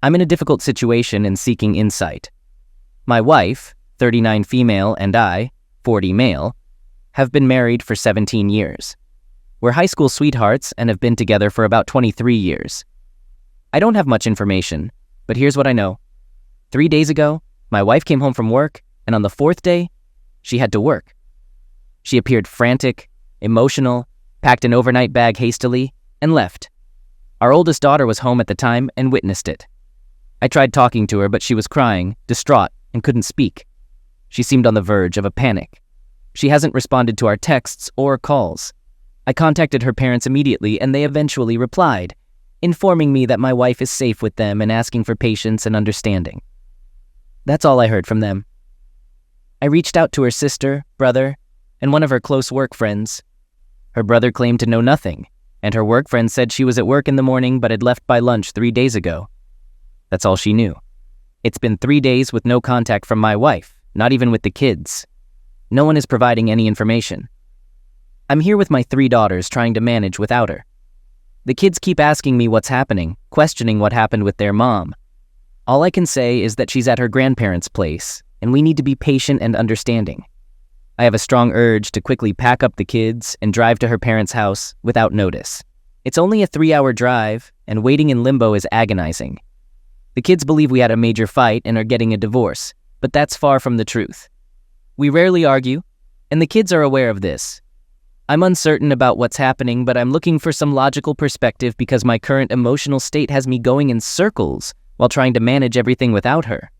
I'm in a difficult situation and seeking insight. My wife, 39 female, and I, 40 male, have been married for 17 years. We're high school sweethearts and have been together for about 23 years. I don't have much information, but here's what I know. 3 days ago, my wife came home from work, and on the 4th day, she had to work. She appeared frantic, emotional, packed an overnight bag hastily, and left. Our oldest daughter was home at the time and witnessed it. I tried talking to her, but she was crying, distraught, and couldn't speak. She seemed on the verge of a panic. She hasn't responded to our texts or calls. I contacted her parents immediately, and they eventually replied, informing me that my wife is safe with them and asking for patience and understanding. That's all I heard from them. I reached out to her sister, brother, and one of her close work friends. Her brother claimed to know nothing, and her work friend said she was at work in the morning but had left by lunch 3 days ago. That's all she knew. It's been 3 days with no contact from my wife, not even with the kids. No one is providing any information. I'm here with my 3 daughters trying to manage without her. The kids keep asking me what's happening, questioning what happened with their mom. All I can say is that she's at her grandparents' place, and we need to be patient and understanding. I have a strong urge to quickly pack up the kids and drive to her parents' house without notice. It's only a 3-hour drive, and waiting in limbo is agonizing. The kids believe we had a major fight and are getting a divorce, but that's far from the truth. We rarely argue, and the kids are aware of this. I'm uncertain about what's happening, but I'm looking for some logical perspective because my current emotional state has me going in circles while trying to manage everything without her.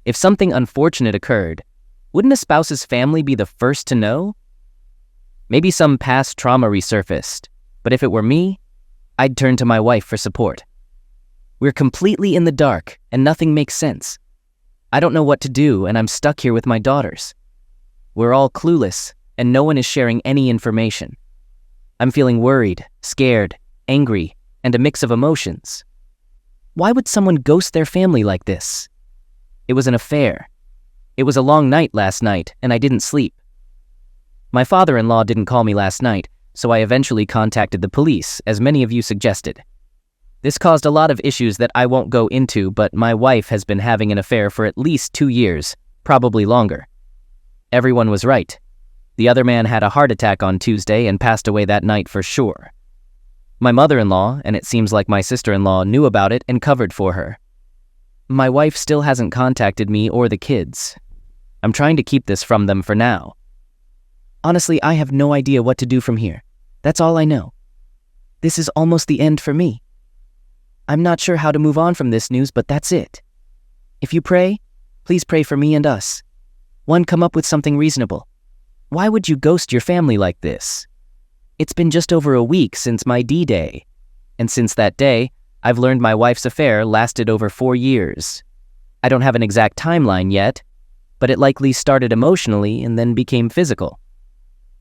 If something unfortunate occurred, wouldn't a spouse's family be the first to know? Maybe some past trauma resurfaced, but if it were me, I'd turn to my wife for support. We're completely in the dark, and nothing makes sense. I don't know what to do, and I'm stuck here with my daughters. We're all clueless, and no one is sharing any information. I'm feeling worried, scared, angry, and a mix of emotions. Why would someone ghost their family like this? It was an affair. It was a long night last night, and I didn't sleep. My father-in-law didn't call me last night, so I eventually contacted the police, as many of you suggested. This caused a lot of issues that I won't go into, but my wife has been having an affair for at least 2 years, probably longer. Everyone was right. The other man had a heart attack on Tuesday and passed away that night for sure. My mother-in-law, and it seems like my sister-in-law, knew about it and covered for her. My wife still hasn't contacted me or the kids. I'm trying to keep this from them for now. Honestly, I have no idea what to do from here. That's all I know. This is almost the end for me. I'm not sure how to move on from this news, but that's it. If you pray, please pray for me and us. One, come up with something reasonable. Why would you ghost your family like this? It's been just over a week since my D-Day, and since that day, I've learned my wife's affair lasted over 4 years. I don't have an exact timeline yet, but it likely started emotionally and then became physical.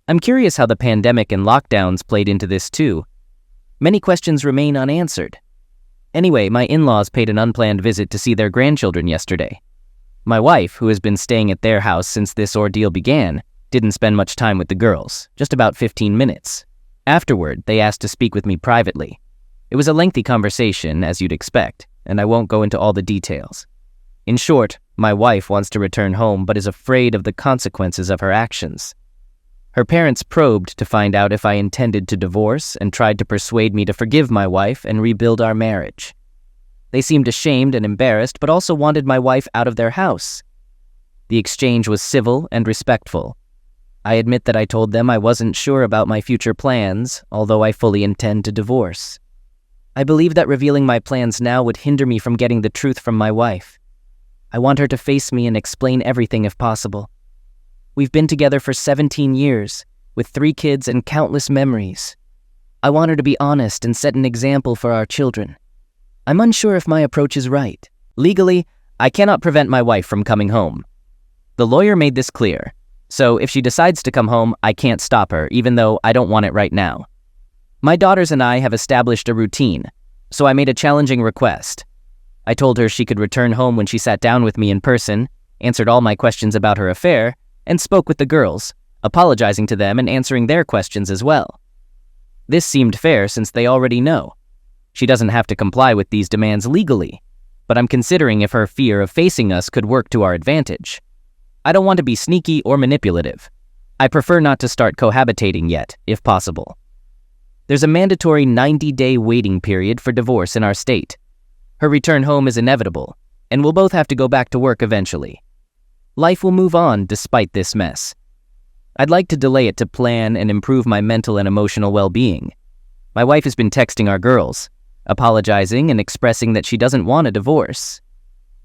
I'm curious how the pandemic and lockdowns played into this too. Many questions remain unanswered. Anyway, my in-laws paid an unplanned visit to see their grandchildren yesterday. My wife, who has been staying at their house since this ordeal began, didn't spend much time with the girls, just about 15 minutes. Afterward, they asked to speak with me privately. It was a lengthy conversation, as you'd expect, and I won't go into all the details. In short, my wife wants to return home but is afraid of the consequences of her actions. Her parents probed to find out if I intended to divorce and tried to persuade me to forgive my wife and rebuild our marriage. They seemed ashamed and embarrassed, but also wanted my wife out of their house. The exchange was civil and respectful. I admit that I told them I wasn't sure about my future plans, although I fully intend to divorce. I believe that revealing my plans now would hinder me from getting the truth from my wife. I want her to face me and explain everything if possible. We've been together for 17 years, with 3 kids and countless memories. I want her to be honest and set an example for our children. I'm unsure if my approach is right. Legally, I cannot prevent my wife from coming home. The lawyer made this clear, so if she decides to come home, I can't stop her, even though I don't want it right now. My daughters and I have established a routine, so I made a challenging request. I told her she could return home when she sat down with me in person, answered all my questions about her affair, and spoke with the girls, apologizing to them and answering their questions as well. This seemed fair since they already know. She doesn't have to comply with these demands legally, but I'm considering if her fear of facing us could work to our advantage. I don't want to be sneaky or manipulative. I prefer not to start cohabitating yet, if possible. There's a mandatory 90-day waiting period for divorce in our state. Her return home is inevitable, and we'll both have to go back to work eventually. Life will move on despite this mess. I'd like to delay it to plan and improve my mental and emotional well-being. My wife has been texting our girls, apologizing and expressing that she doesn't want a divorce.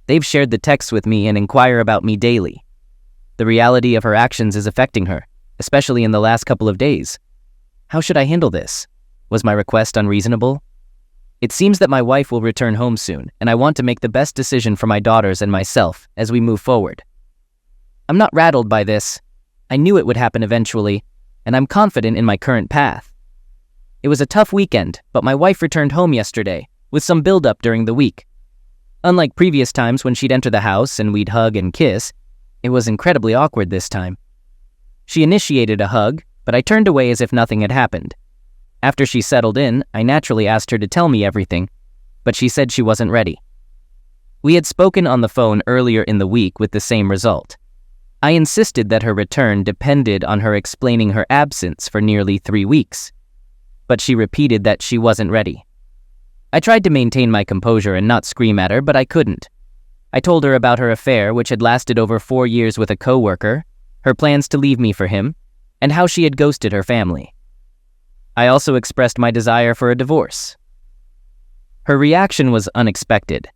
They've shared the texts with me and inquire about me daily. The reality of her actions is affecting her, especially in the last couple of days. How should I handle this? Was my request unreasonable? It seems that my wife will return home soon, and I want to make the best decision for my daughters and myself as we move forward. I'm not rattled by this. I knew it would happen eventually, and I'm confident in my current path. It was a tough weekend, but my wife returned home yesterday, with some build-up during the week. Unlike previous times when she'd enter the house and we'd hug and kiss, it was incredibly awkward this time. She initiated a hug, but I turned away as if nothing had happened. After she settled in, I naturally asked her to tell me everything, but she said she wasn't ready. We had spoken on the phone earlier in the week with the same result. I insisted that her return depended on her explaining her absence for nearly 3 weeks, but she repeated that she wasn't ready. I tried to maintain my composure and not scream at her, but I couldn't. I told her about her affair, which had lasted over 4 years with a coworker, her plans to leave me for him, and how she had ghosted her family. I also expressed my desire for a divorce. Her reaction was unexpected.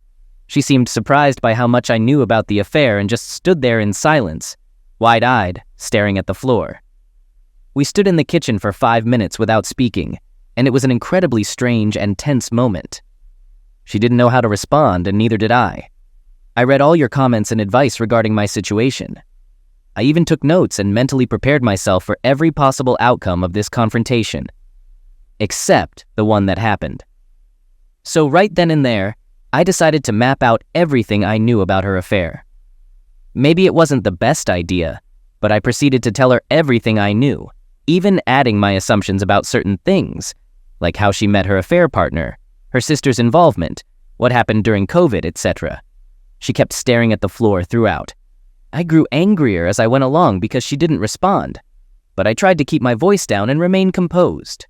She seemed surprised by how much I knew about the affair and just stood there in silence, wide-eyed, staring at the floor. We stood in the kitchen for 5 minutes without speaking, and it was an incredibly strange and tense moment. She didn't know how to respond, and neither did I. I read all your comments and advice regarding my situation. I even took notes and mentally prepared myself for every possible outcome of this confrontation, except the one that happened. So right then and there, I decided to map out everything I knew about her affair. Maybe it wasn't the best idea, but I proceeded to tell her everything I knew, even adding my assumptions about certain things, like how she met her affair partner, her sister's involvement, what happened during COVID, etc. She kept staring at the floor throughout. I grew angrier as I went along because she didn't respond, but I tried to keep my voice down and remain composed.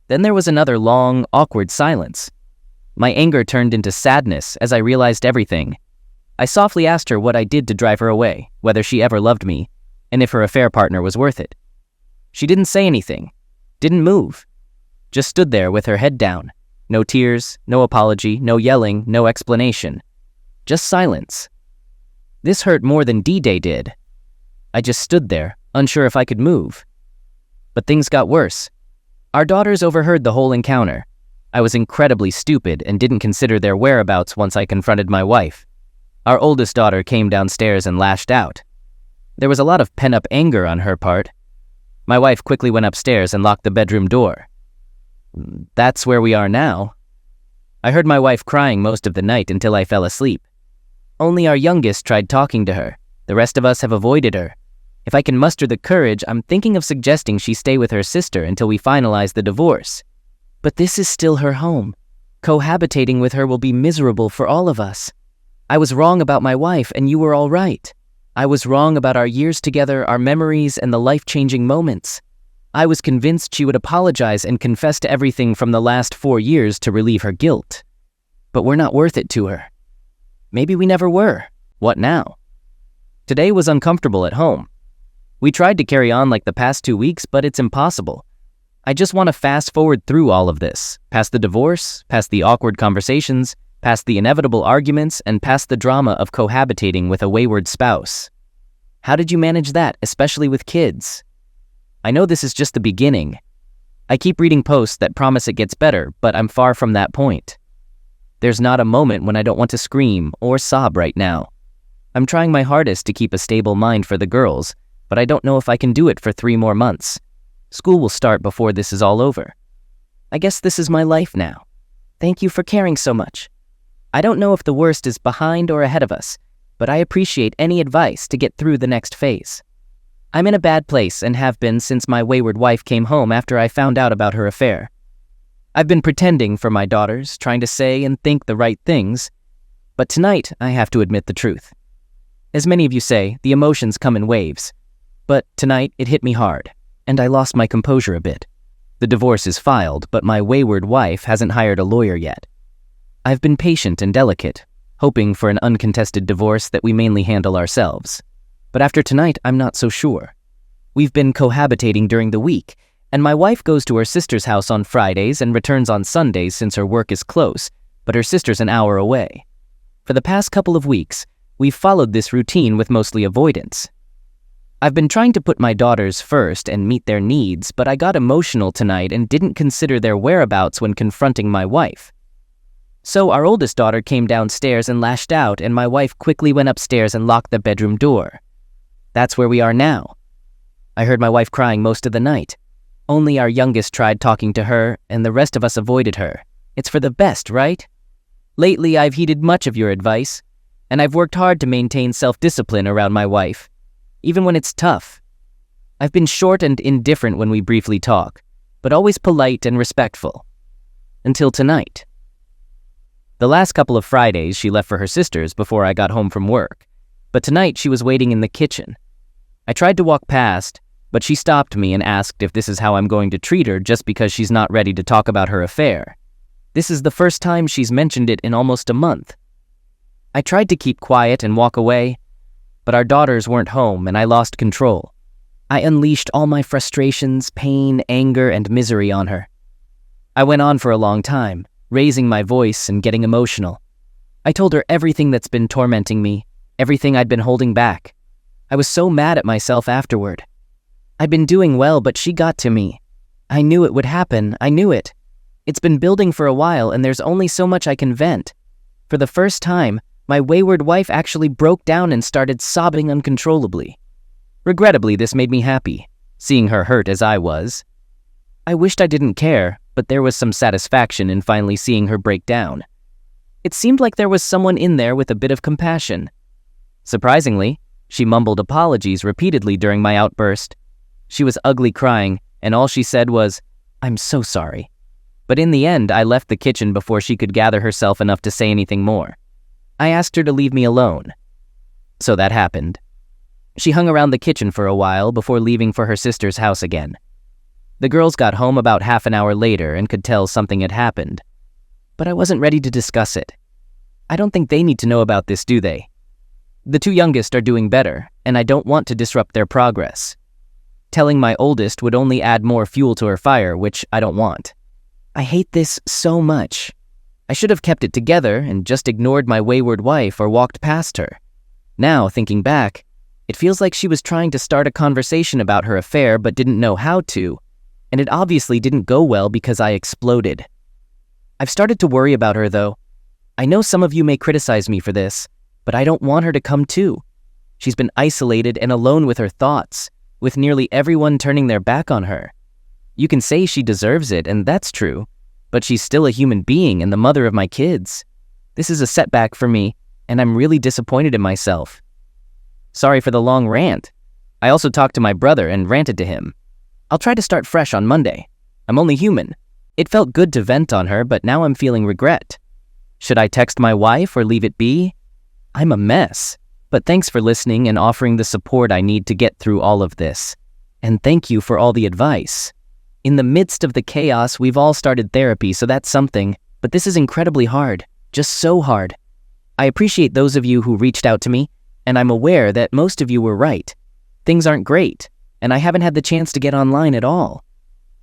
Then there was another long, awkward silence. My anger turned into sadness as I realized everything. I softly asked her what I did to drive her away, whether she ever loved me, and if her affair partner was worth it. She didn't say anything, didn't move, just stood there with her head down. No tears, no apology, no yelling, no explanation. Just silence. This hurt more than D-Day did. I just stood there, unsure if I could move. But things got worse. Our daughters overheard the whole encounter. I was incredibly stupid and didn't consider their whereabouts once I confronted my wife. Our oldest daughter came downstairs and lashed out. There was a lot of pent-up anger on her part. My wife quickly went upstairs and locked the bedroom door. That's where we are now. I heard my wife crying most of the night until I fell asleep. Only our youngest tried talking to her. The rest of us have avoided her. If I can muster the courage, I'm thinking of suggesting she stay with her sister until we finalize the divorce. But this is still her home. Cohabitating with her will be miserable for all of us. I was wrong about my wife, and you were all right. I was wrong about our years together, our memories, and the life-changing moments. I was convinced she would apologize and confess to everything from the last 4 years to relieve her guilt. But we're not worth it to her. Maybe we never were. What now? Today was uncomfortable at home. We tried to carry on like the past 2 weeks, but it's impossible. I just want to fast forward through all of this, past the divorce, past the awkward conversations, past the inevitable arguments, and past the drama of cohabitating with a wayward spouse. How did you manage that, especially with kids? I know this is just the beginning. I keep reading posts that promise it gets better, but I'm far from that point. There's not a moment when I don't want to scream or sob right now. I'm trying my hardest to keep a stable mind for the girls, but I don't know if I can do it for 3 more months. School will start before this is all over. I guess this is my life now. Thank you for caring so much. I don't know if the worst is behind or ahead of us, but I appreciate any advice to get through the next phase. I'm in a bad place and have been since my wayward wife came home after I found out about her affair. I've been pretending for my daughters, trying to say and think the right things, But tonight, I have to admit the truth. As many of you say, the emotions come in waves. But tonight, it hit me hard, and I lost my composure a bit. The divorce is filed, but my wayward wife hasn't hired a lawyer yet. I've been patient and delicate, hoping for an uncontested divorce that we mainly handle ourselves. But after tonight, I'm not so sure. We've been cohabitating during the week, and my wife goes to her sister's house on Fridays and returns on Sundays since her work is close, but her sister's an hour away. For the past couple of weeks, we've followed this routine with mostly avoidance. I've been trying to put my daughters first and meet their needs, but I got emotional tonight and didn't consider their whereabouts when confronting my wife. So our oldest daughter came downstairs and lashed out, and my wife quickly went upstairs and locked the bedroom door. That's where we are now. I heard my wife crying most of the night. Only our youngest tried talking to her, and the rest of us avoided her. It's for the best, right? Lately, I've heeded much of your advice, and I've worked hard to maintain self-discipline around my wife, even when it's tough. I've been short and indifferent when we briefly talk, but always polite and respectful. Until tonight. The last couple of Fridays, she left for her sister's before I got home from work, but tonight she was waiting in the kitchen. I tried to walk past, but she stopped me and asked if this is how I'm going to treat her just because she's not ready to talk about her affair. This is the first time she's mentioned it in almost a month. I tried to keep quiet and walk away, but our daughters weren't home and I lost control. I unleashed all my frustrations, pain, anger, and misery on her. I went on for a long time, raising my voice and getting emotional. I told her everything that's been tormenting me, everything I'd been holding back. I was so mad at myself afterward. I'd been doing well, but she got to me. I knew it would happen. I knew it. It's been building for a while, and there's only so much I can vent. For the first time, my wayward wife actually broke down and started sobbing uncontrollably. Regrettably, this made me happy, seeing her hurt as I was. I wished I didn't care, but there was some satisfaction in finally seeing her break down. It seemed like there was someone in there with a bit of compassion. Surprisingly, she mumbled apologies repeatedly during my outburst. She was ugly crying, and all she said was, "I'm so sorry." But in the end, I left the kitchen before she could gather herself enough to say anything more. I asked her to leave me alone. So that happened. She hung around the kitchen for a while before leaving for her sister's house again. The girls got home about half an hour later and could tell something had happened. But I wasn't ready to discuss it. I don't think they need to know about this, do they? The two youngest are doing better, and I don't want to disrupt their progress. Telling my oldest would only add more fuel to her fire, which I don't want. I hate this so much. I should have kept it together and just ignored my wayward wife or walked past her. Now, thinking back, it feels like she was trying to start a conversation about her affair but didn't know how to, and it obviously didn't go well because I exploded. I've started to worry about her, though. I know some of you may criticize me for this, but I don't want her to come too. She's been isolated and alone with her thoughts, with nearly everyone turning their back on her. You can say she deserves it, and that's true, but she's still a human being and the mother of my kids. This is a setback for me, and I'm really disappointed in myself. Sorry for the long rant. I also talked to my brother and ranted to him. I'll try to start fresh on Monday. I'm only human. It felt good to vent on her, but now I'm feeling regret. Should I text my wife or leave it be? I'm a mess, but thanks for listening and offering the support I need to get through all of this. And thank you for all the advice. In the midst of the chaos, we've all started therapy, so that's something, but this is incredibly hard, just so hard. I appreciate those of you who reached out to me, and I'm aware that most of you were right. Things aren't great, and I haven't had the chance to get online at all.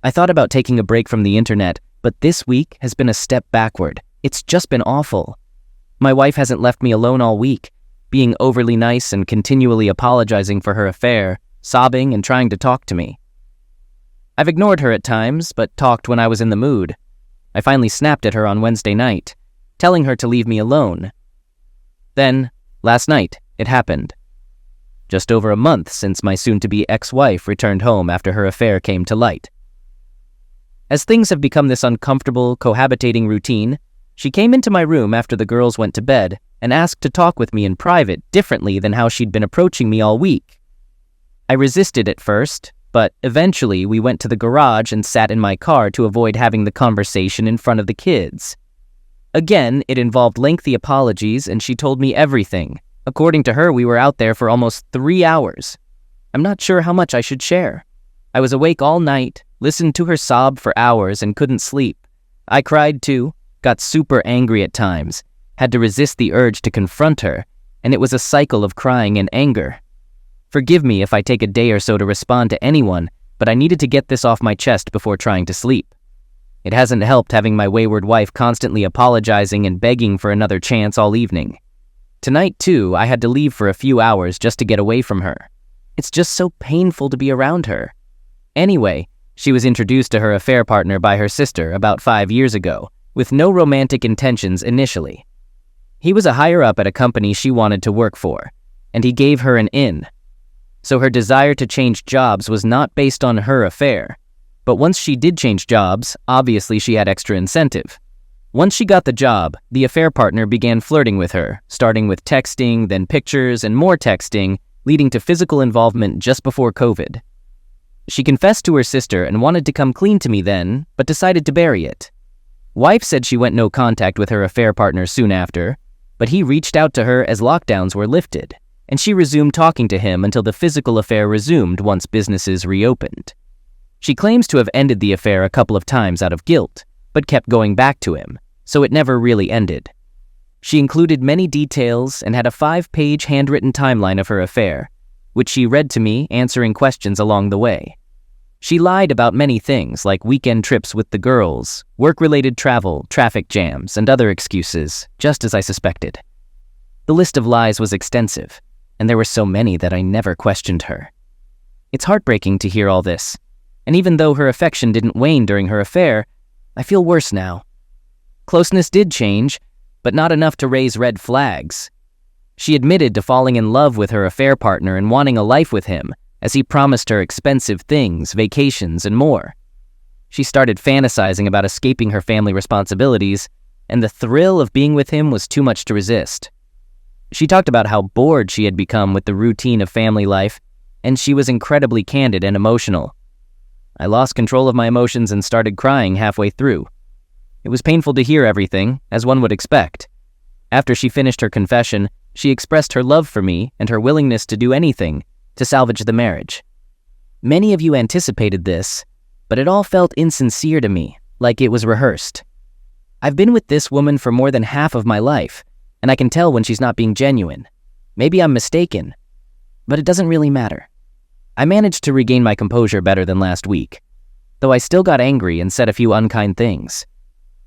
I thought about taking a break from the internet, but this week has been a step backward. It's just been awful. My wife hasn't left me alone all week, being overly nice and continually apologizing for her affair, sobbing and trying to talk to me. I've ignored her at times, but talked when I was in the mood. I finally snapped at her on Wednesday night, telling her to leave me alone. Then, last night, it happened. Just over a month since my soon-to-be ex-wife returned home after her affair came to light. As things have become this uncomfortable, cohabitating routine, she came into my room after the girls went to bed and asked to talk with me in private differently than how she'd been approaching me all week. I resisted at first, but eventually we went to the garage and sat in my car to avoid having the conversation in front of the kids. Again, it involved lengthy apologies, and she told me everything. According to her, we were out there for almost 3 hours. I'm not sure how much I should share. I was awake all night, listened to her sob for hours, and couldn't sleep. I cried too, got super angry at times, had to resist the urge to confront her, and it was a cycle of crying and anger. Forgive me if I take a day or so to respond to anyone, but I needed to get this off my chest before trying to sleep. It hasn't helped having my wayward wife constantly apologizing and begging for another chance all evening. Tonight, too, I had to leave for a few hours just to get away from her. It's just so painful to be around her. Anyway, she was introduced to her affair partner by her sister about 5 years ago, with no romantic intentions initially. He was a higher-up at a company she wanted to work for, and he gave her an in. So her desire to change jobs was not based on her affair. But once she did change jobs, obviously she had extra incentive. Once she got the job, the affair partner began flirting with her, starting with texting, then pictures, and more texting, leading to physical involvement just before COVID. She confessed to her sister and wanted to come clean to me then, but decided to bury it. Wife said she went no contact with her affair partner soon after, but he reached out to her as lockdowns were lifted, and she resumed talking to him until the physical affair resumed once businesses reopened. She claims to have ended the affair a couple of times out of guilt, but kept going back to him, so it never really ended. She included many details and had a 5-page handwritten timeline of her affair, which she read to me, answering questions along the way. She lied about many things like weekend trips with the girls, work-related travel, traffic jams, and other excuses, just as I suspected. The list of lies was extensive, and there were so many that I never questioned her. It's heartbreaking to hear all this, and even though her affection didn't wane during her affair, I feel worse now. Closeness did change, but not enough to raise red flags. She admitted to falling in love with her affair partner and wanting a life with him, as he promised her expensive things, vacations, and more. She started fantasizing about escaping her family responsibilities, and the thrill of being with him was too much to resist. She talked about how bored she had become with the routine of family life, and she was incredibly candid and emotional. I lost control of my emotions and started crying halfway through. It was painful to hear everything, as one would expect. After she finished her confession, she expressed her love for me and her willingness to do anything to salvage the marriage. Many of you anticipated this, but it all felt insincere to me, like it was rehearsed. I've been with this woman for more than half of my life, and I can tell when she's not being genuine. Maybe I'm mistaken, but it doesn't really matter. I managed to regain my composure better than last week, though I still got angry and said a few unkind things.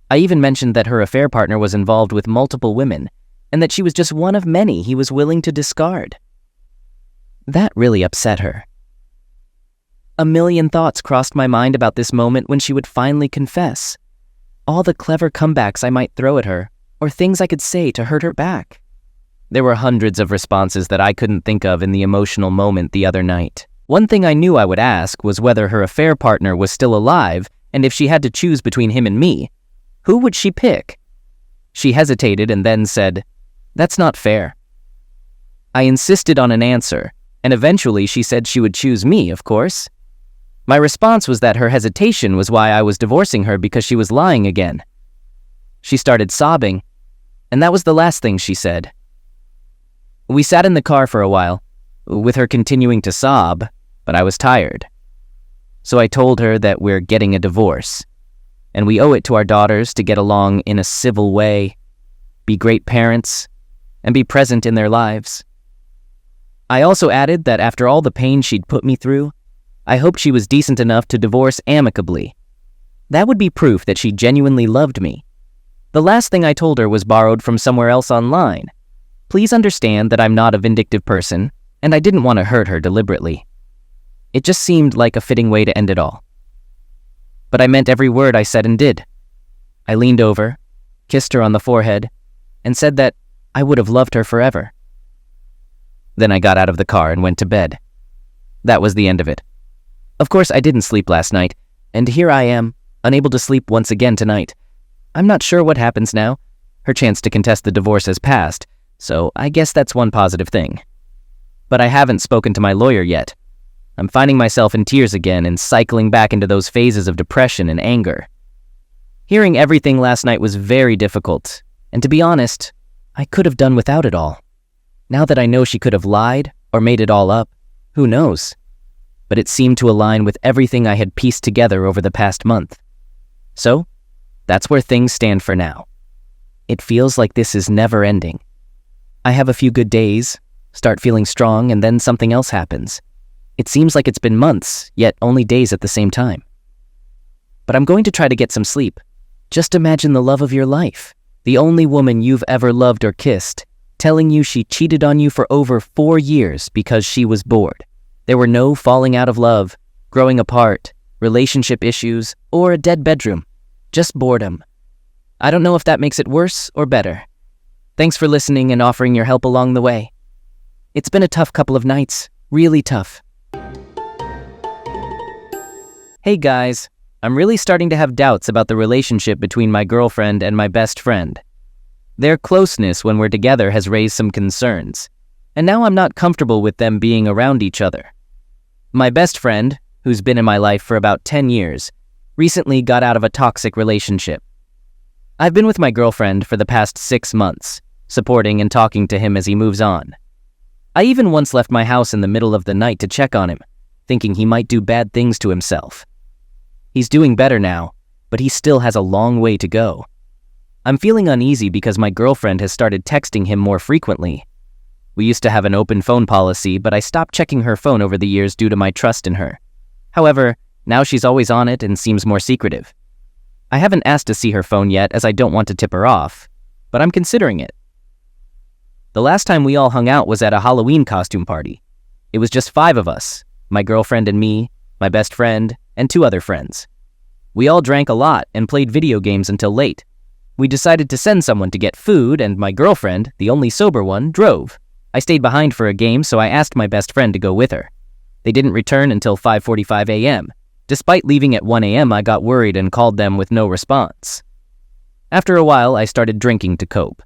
I even mentioned that her affair partner was involved with multiple women, and that she was just one of many he was willing to discard. That really upset her. A million thoughts crossed my mind about this moment when she would finally confess. All the clever comebacks I might throw at her, or things I could say to hurt her back. There were hundreds of responses that I couldn't think of in the emotional moment the other night. One thing I knew I would ask was whether her affair partner was still alive, and if she had to choose between him and me, who would she pick? She hesitated and then said, "That's not fair." I insisted on an answer, and eventually she said she would choose me, of course. My response was that her hesitation was why I was divorcing her because she was lying again. She started sobbing, and that was the last thing she said. We sat in the car for a while, with her continuing to sob, but I was tired. So I told her that we're getting a divorce, and we owe it to our daughters to get along in a civil way, be great parents, and be present in their lives. I also added that after all the pain she'd put me through, I hoped she was decent enough to divorce amicably. That would be proof that she genuinely loved me. The last thing I told her was borrowed from somewhere else online. Please understand that I'm not a vindictive person, and I didn't want to hurt her deliberately. It just seemed like a fitting way to end it all. But I meant every word I said and did. I leaned over, kissed her on the forehead, and said that I would have loved her forever. Then I got out of the car and went to bed. That was the end of it. Of course, I didn't sleep last night, and here I am, unable to sleep once again tonight. I'm not sure what happens now. Her chance to contest the divorce has passed, so I guess that's one positive thing. But I haven't spoken to my lawyer yet. I'm finding myself in tears again and cycling back into those phases of depression and anger. Hearing everything last night was very difficult, and to be honest, I could have done without it all. Now that I know she could have lied or made it all up, who knows? But it seemed to align with everything I had pieced together over the past month. So, that's where things stand for now. It feels like this is never ending. I have a few good days, start feeling strong, and then something else happens. It seems like it's been months, yet only days at the same time. But I'm going to try to get some sleep. Just imagine the love of your life, the only woman you've ever loved or kissed, telling you she cheated on you for over 4 years because she was bored. There were no falling out of love, growing apart, relationship issues, or a dead bedroom. Just boredom. I don't know if that makes it worse or better. Thanks for listening and offering your help along the way. It's been a tough couple of nights, really tough. Hey guys, I'm really starting to have doubts about the relationship between my girlfriend and my best friend. Their closeness when we're together has raised some concerns, and now I'm not comfortable with them being around each other. My best friend, who's been in my life for about 10 years, recently got out of a toxic relationship. I've been with my girlfriend for the past 6 months, supporting and talking to him as he moves on. I even once left my house in the middle of the night to check on him, thinking he might do bad things to himself. He's doing better now, but he still has a long way to go. I'm feeling uneasy because my girlfriend has started texting him more frequently. We used to have an open phone policy, but I stopped checking her phone over the years due to my trust in her. However, now she's always on it and seems more secretive. I haven't asked to see her phone yet as I don't want to tip her off, but I'm considering it. The last time we all hung out was at a Halloween costume party. It was just 5 of us, my girlfriend and me, my best friend, and 2 other friends. We all drank a lot and played video games until late. We decided to send someone to get food, and my girlfriend, the only sober one, drove. I stayed behind for a game, so I asked my best friend to go with her. They didn't return until 5:45 a.m. Despite leaving at 1 a.m., I got worried and called them with no response. After a while, I started drinking to cope.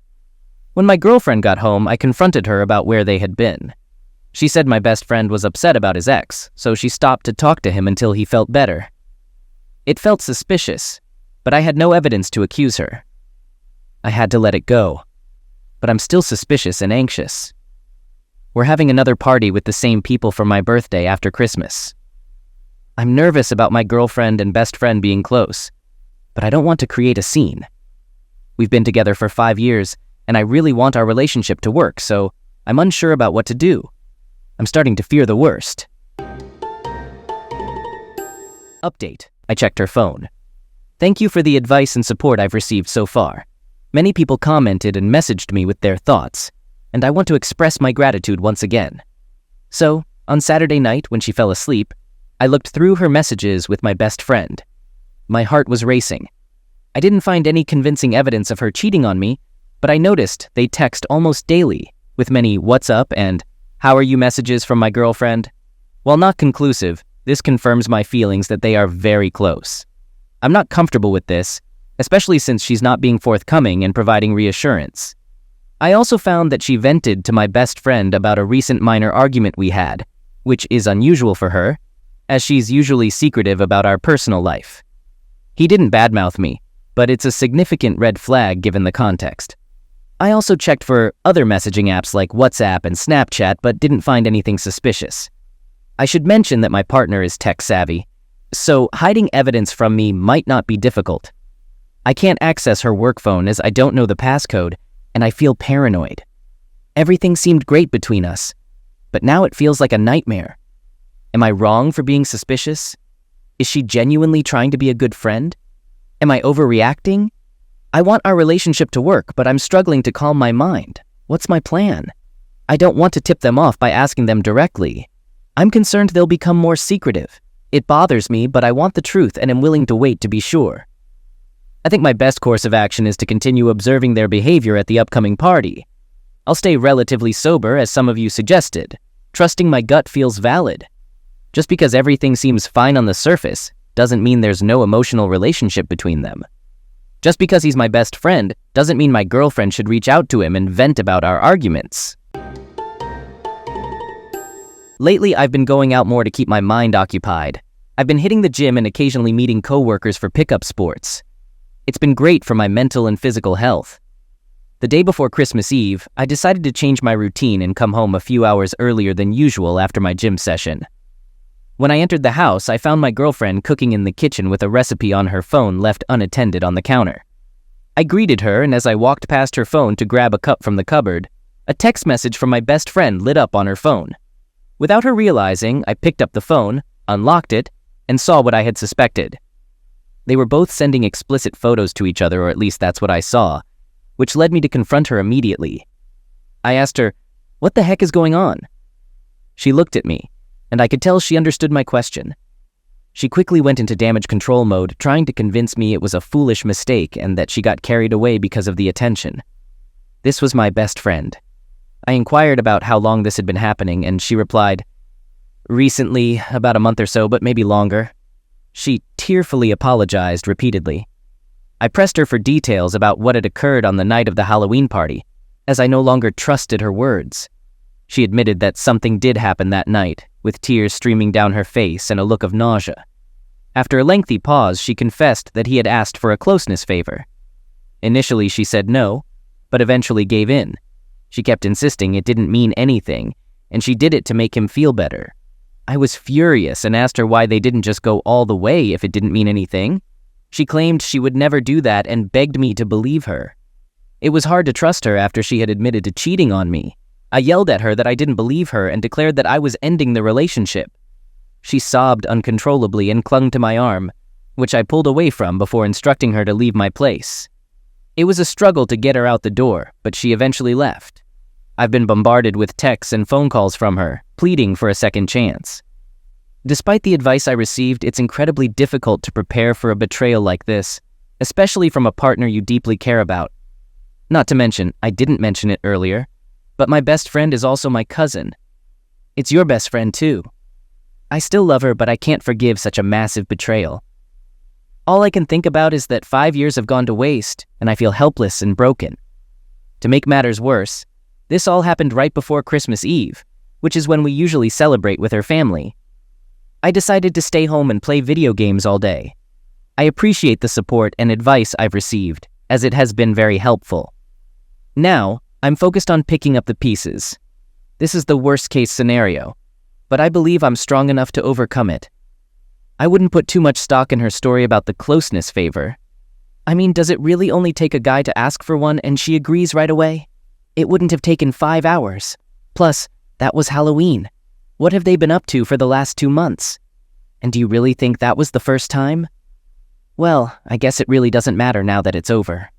When my girlfriend got home, I confronted her about where they had been. She said my best friend was upset about his ex, so she stopped to talk to him until he felt better. It felt suspicious, but I had no evidence to accuse her. I had to let it go, but I'm still suspicious and anxious. We're having another party with the same people for my birthday after Christmas. I'm nervous about my girlfriend and best friend being close, but I don't want to create a scene. We've been together for 5 years, and I really want our relationship to work, so I'm unsure about what to do. I'm starting to fear the worst. Update. I checked her phone. Thank you for the advice and support I've received so far. Many people commented and messaged me with their thoughts, and I want to express my gratitude once again. So, on Saturday night when she fell asleep, I looked through her messages with my best friend. My heart was racing. I didn't find any convincing evidence of her cheating on me, but I noticed they text almost daily, with many "what's up" and "how are you" messages from my girlfriend. While not conclusive, this confirms my feelings that they are very close. I'm not comfortable with this, especially since she's not being forthcoming and providing reassurance. I also found that she vented to my best friend about a recent minor argument we had, which is unusual for her, as she's usually secretive about our personal life. He didn't badmouth me, but it's a significant red flag given the context. I also checked for other messaging apps like WhatsApp and Snapchat, but didn't find anything suspicious. I should mention that my partner is tech-savvy, so hiding evidence from me might not be difficult. I can't access her work phone as I don't know the passcode, and I feel paranoid. Everything seemed great between us, but now it feels like a nightmare. Am I wrong for being suspicious? Is she genuinely trying to be a good friend? Am I overreacting? I want our relationship to work, but I'm struggling to calm my mind. What's my plan? I don't want to tip them off by asking them directly. I'm concerned they'll become more secretive. It bothers me, but I want the truth and am willing to wait to be sure. I think my best course of action is to continue observing their behavior at the upcoming party. I'll stay relatively sober, as some of you suggested. Trusting my gut feels valid. Just because everything seems fine on the surface doesn't mean there's no emotional relationship between them. Just because he's my best friend doesn't mean my girlfriend should reach out to him and vent about our arguments. Lately, I've been going out more to keep my mind occupied. I've been hitting the gym and occasionally meeting coworkers for pickup sports. It's been great for my mental and physical health. The day before Christmas Eve, I decided to change my routine and come home a few hours earlier than usual after my gym session. When I entered the house, I found my girlfriend cooking in the kitchen with a recipe on her phone left unattended on the counter. I greeted her, and as I walked past her phone to grab a cup from the cupboard, a text message from my best friend lit up on her phone. Without her realizing, I picked up the phone, unlocked it, and saw what I had suspected. They were both sending explicit photos to each other, or at least that's what I saw, which led me to confront her immediately. I asked her, "What the heck is going on?" She looked at me, and I could tell she understood my question. She quickly went into damage control mode, trying to convince me it was a foolish mistake and that she got carried away because of the attention. This was my best friend. I inquired about how long this had been happening, and she replied, "Recently, about a month or so, but maybe longer." She tearfully apologized repeatedly. I pressed her for details about what had occurred on the night of the Halloween party, as I no longer trusted her words. She admitted that something did happen that night, with tears streaming down her face and a look of nausea. After a lengthy pause, she confessed that he had asked for a closeness favor. Initially, she said no, but eventually gave in. She kept insisting it didn't mean anything, and she did it to make him feel better. I was furious and asked her why they didn't just go all the way if it didn't mean anything. She claimed she would never do that and begged me to believe her. It was hard to trust her after she had admitted to cheating on me. I yelled at her that I didn't believe her and declared that I was ending the relationship. She sobbed uncontrollably and clung to my arm, which I pulled away from before instructing her to leave my place. It was a struggle to get her out the door, but she eventually left. I've been bombarded with texts and phone calls from her, pleading for a second chance. Despite the advice I received, it's incredibly difficult to prepare for a betrayal like this, especially from a partner you deeply care about. Not to mention, I didn't mention it earlier, but my best friend is also my cousin. It's your best friend too. I still love her, but I can't forgive such a massive betrayal. All I can think about is that 5 years have gone to waste, and I feel helpless and broken. To make matters worse, this all happened right before Christmas Eve, which is when we usually celebrate with her family. I decided to stay home and play video games all day. I appreciate the support and advice I've received, as it has been very helpful. Now, I'm focused on picking up the pieces. This is the worst-case scenario, but I believe I'm strong enough to overcome it. I wouldn't put too much stock in her story about the closeness favor. I mean, does it really only take a guy to ask for one and she agrees right away? It wouldn't have taken 5 hours. Plus, that was Halloween. What have they been up to for the last 2 months? And do you really think that was the first time? Well, I guess it really doesn't matter now that it's over.